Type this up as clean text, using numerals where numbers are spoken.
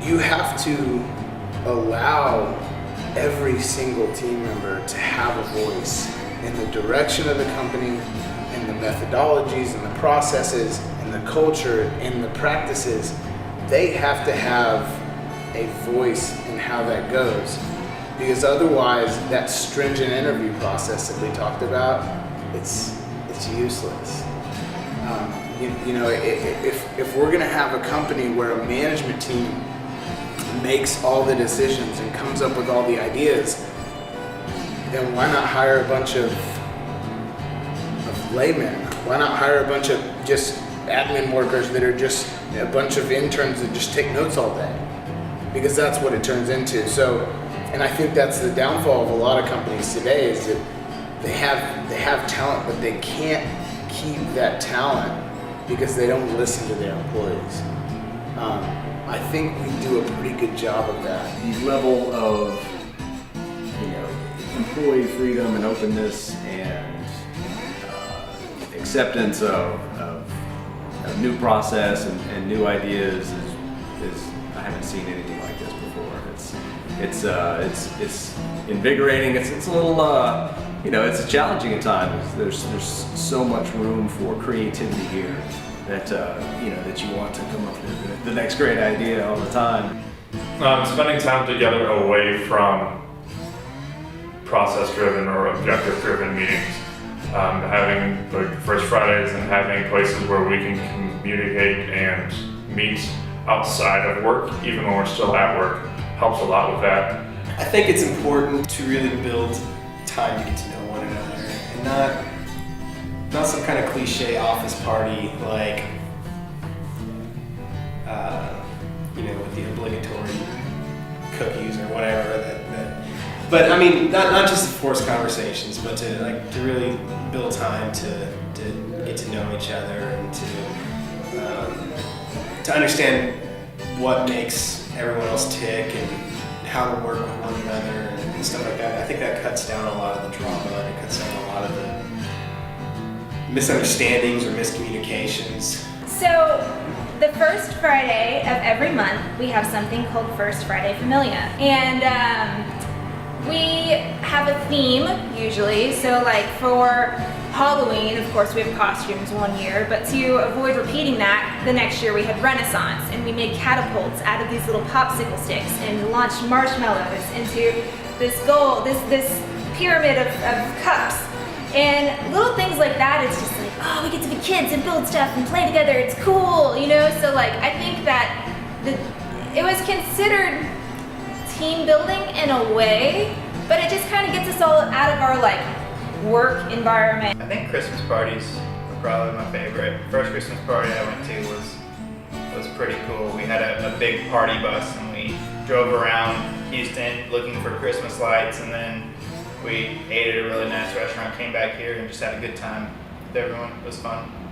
you have to allow every single team member to have a voice in the direction of the company, in the methodologies and the processes and the culture and the practices. They have to have a voice in how that goes, because otherwise that stringent interview process that we talked about, it's useless. If we're going to have a company where a management team makes all the decisions and comes up with all the ideas, then why not hire a bunch of laymen? Why not hire a bunch of just admin workers that are just a bunch of interns that just take notes all day? Because that's what it turns into. So, and I think that's the downfall of a lot of companies today, is that they have talent, but they can't keep that talent because they don't listen to their employees. I think we do a pretty good job of that. The level of, employee freedom and openness and acceptance of new process and new ideas is I haven't seen anything like this before. It's invigorating. It's a little it's challenging at times. There's so much room for creativity here that that you want to come up with the next great idea all the time. Spending time together away from process-driven or objective-driven meetings. Having like First Fridays and having places where we can communicate and meet outside of work, even when we're still at work, helps a lot with that. I think it's important to really build time to get to know one another, and not some kind of cliche office party like with the obligatory cookies or whatever. But I mean, not just to force conversations, but to really build time to get to know each other and to understand what makes everyone else tick and how to work with one another and stuff like that. I think that cuts down a lot of the drama, and it cuts down a lot of the misunderstandings or miscommunications. So the first Friday of every month, we have something called First Friday Familia. And we have a theme usually. So like for Halloween, of course, we have costumes one year, but to avoid repeating that, the next year we had Renaissance, and we made catapults out of these little popsicle sticks and launched marshmallows into this pyramid of cups. And little things like that, it's just like, oh, we get to be kids and build stuff and play together, it's cool, So like, I think that it was considered team building in a way, but it just kind of gets us all out of our like work environment. I think Christmas parties were probably my favorite. First Christmas party I went to was pretty cool. We had a big party bus and we drove around Houston looking for Christmas lights, and then we ate at a really nice restaurant, came back here and just had a good time with everyone. It was fun.